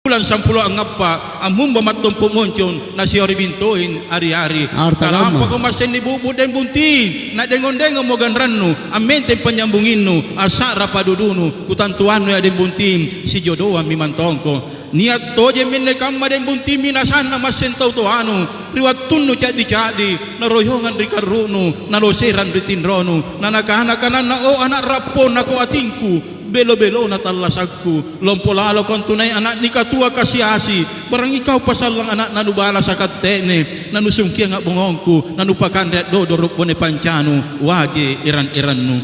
bulan 10 angapa amum bamatumpu muncul nasi ori bintuin hari-hari kalampa ko masen ni bubu den buntin na dengon-dengon mo ganranu amen tem penyambunginu asara padudunu kutantuanu ya den buntin si jodoh mimantongko niat toje minne kamma den buntin minasana masen tautuanu riwatunu cadi-cadi naroyongan rikarunu naloseran ritinronu nanakana-kana na o anak rapon ako atingku belo-belo na talasagku lompo lalo kung tunay anak ni katua kasiasi barang ikaw pasal lang anak nanubala sa katene nanusungki nga bungongku nanupakandet dodorok mo ni pancanu wagi iran-iran no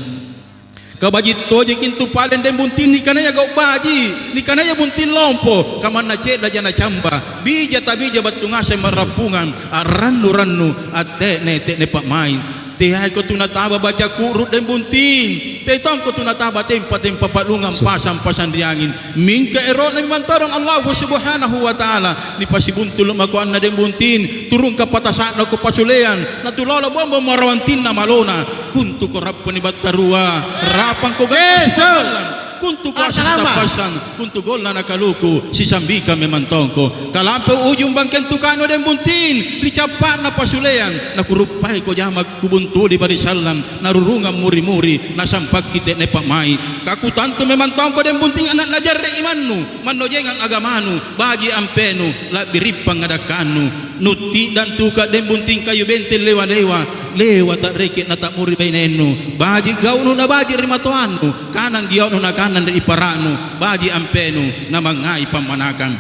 kabajit toje kintu palen den buntin ni kanaya gau baji ni kanaya buntin lompo kaman na ceda jana camba bija tabija batungase marapungan rannu-rannu ate ne pak main tehai ko tunataba baca kurut den buntin tetong ko tunataba tempa palungan pasang diangin mingka ero na mantarong Allah subhanahu wa ta'ala ni pasibuntul makuan na den buntin turun ka patasana ko pasulean natulolo bombo marawantin na malona kuntu ko rappo ni batarua rapang ko gasalan kuntu ko asitapasan kuntu gol na nakaluku si sambika memantongko kalampe ujung bangken tukano den buntin ricapak na pasulean nakurupay ko jamag kubuntu di barisalam narurungan muri-muri nasampak kite ne pamai kakutanto memantongko den buntin anak najar imannu manojengan agamanu baji ampenu la biripang ngadakanu nuti dan tuka den buntin kayu bentel lewa-lewa tak rekit na tak muri bainenu baji gaunu na baji rimatoanu kanang giyaunu na kanan dari iparanu baji ampenu na mangai pamanakan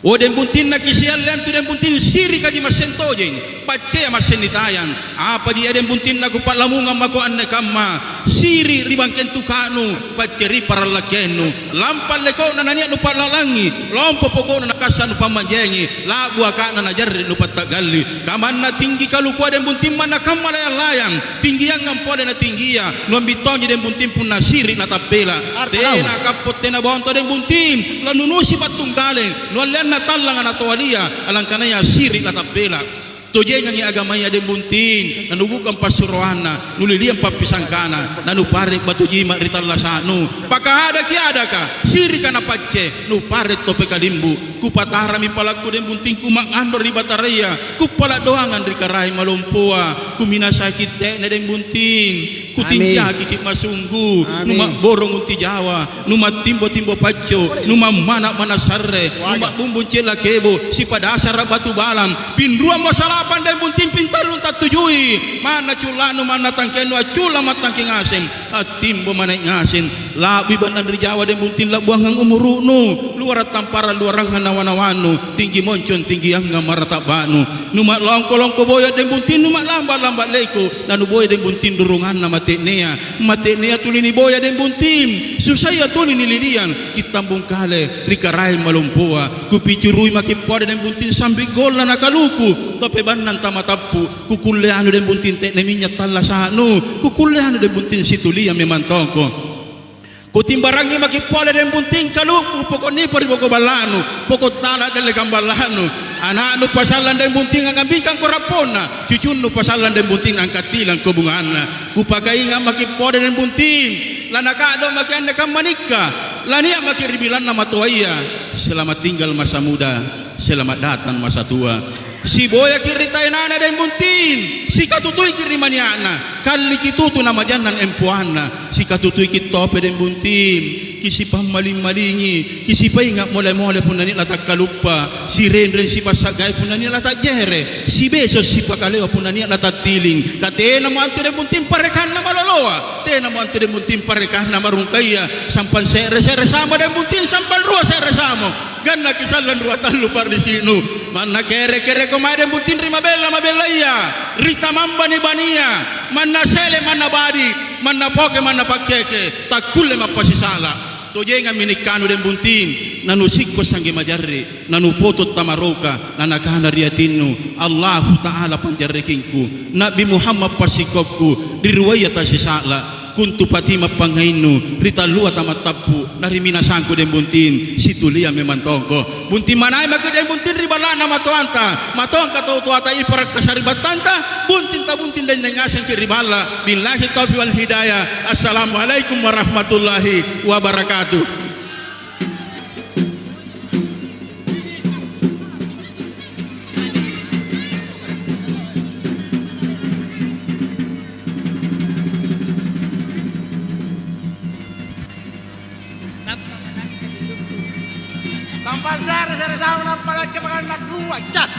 o den buntin na kisial lan tu den buntin siri kaji masentojeng pacce masenitayan apa di den buntin na kupat lamungan mako anne kamma siri ribangken tukanu pacce ri paralakenu lampal leko na nania nupat lalangi lompo pokok na kasan pamanjengi lagu akana na jarri nupat tagalli kaman na tinggi kalukwa den buntin mana kamala layang tinggi yang ngampode na tinggia nombitonje den buntin pun na siri na tapela tena kapot tena bonto den buntin lanunusi patunggaleng no na talang na tawalia alangkanaya siri na tapela tojenga ni agamanya den buntin nanubukan pasuroana nulilian papisangkana nanupare batujima ritalasanu pakahada kiadaka siri kana pacce nupare tope kalimbu kupatara mi palaku den buntin kumangandor di bataria kupala doangan rikarai malompoa kumina sakit ne den buntin kutinja kikit masunggu numa borong unti jawa numa timbo-timbo pacco numa mana sarre numa bumbun cela kebo si padasar batu balam pindrua masalah pandai buntin pintar lunta tujui mana culanu mana tangkenu acula matangking asin timbo mana ngasin labi banan dari Jawa den buntin la buangang umurunu luar tampara luar nawanawanu tinggi moncon tinggi yang maratabanu numa longko boya den buntin numa lambat leko nanu boya den buntin durungan na matenea tulini boya den buntin susaya tulini lilian kitambung kale rikarai malumpoa kupicurui makipode den buntin sambil gol na nakaluku tope banan tamatapu kukuleanu den buntin tekne minyak talasanu kukuleanu den buntin situlia memantongko kutimbarangi makipole den bunting kaluku pokok ni poko balanu pokok tala dele gambalanu anak nu pasalan den bunting ngambikang korapona cucun nu pasalan den bunting angkatilang kobungana kupakai nga makipole den bunting lanakado makianda kamanika lania makiribilan nama tuaya selamat tinggal masa muda selamat datang masa tua si boya kiritain ana den buntin si katutui kirimaniana kali kitutu nama janan empuana si katutui kitope den buntin kisi pamaling-malingi kisi pa ingat mole-mole pun nani latak kalupa si ren si pasagay pun nani latak jere si besos si pakaleo pun nani latak tiling katena mo anto den buntin parekan na maloloa tena mo anto den buntin parekan na marungkaya sampan sere sama den buntin sampan rua sere samo ganna kisalan rua talu par di sinu mana kere komade buntin rima bella iya rita mamba ni bania mana sele mana badi mana poke mana pakeke takule mapasisala tojenga minikanu den buntin nanu sikko sangi majarri nanu poto tamaroka nanakana riatinu Allah taala panjarrekinku Nabi Muhammad pasikokku diruwayat sisala kuntu patima pangainu rita lua tamatapu narimina sangku den buntin situlia memantongko buntin manai maka den buntin ribalana matongka tuata iparak kasaribatanta buntin ta buntin den ngasen ki ribala billahi taufiq wal hidayah assalamualaikum warahmatullahi wabarakatuh. Pampasar sa sama ng palag ka mga nagluwa. Chat!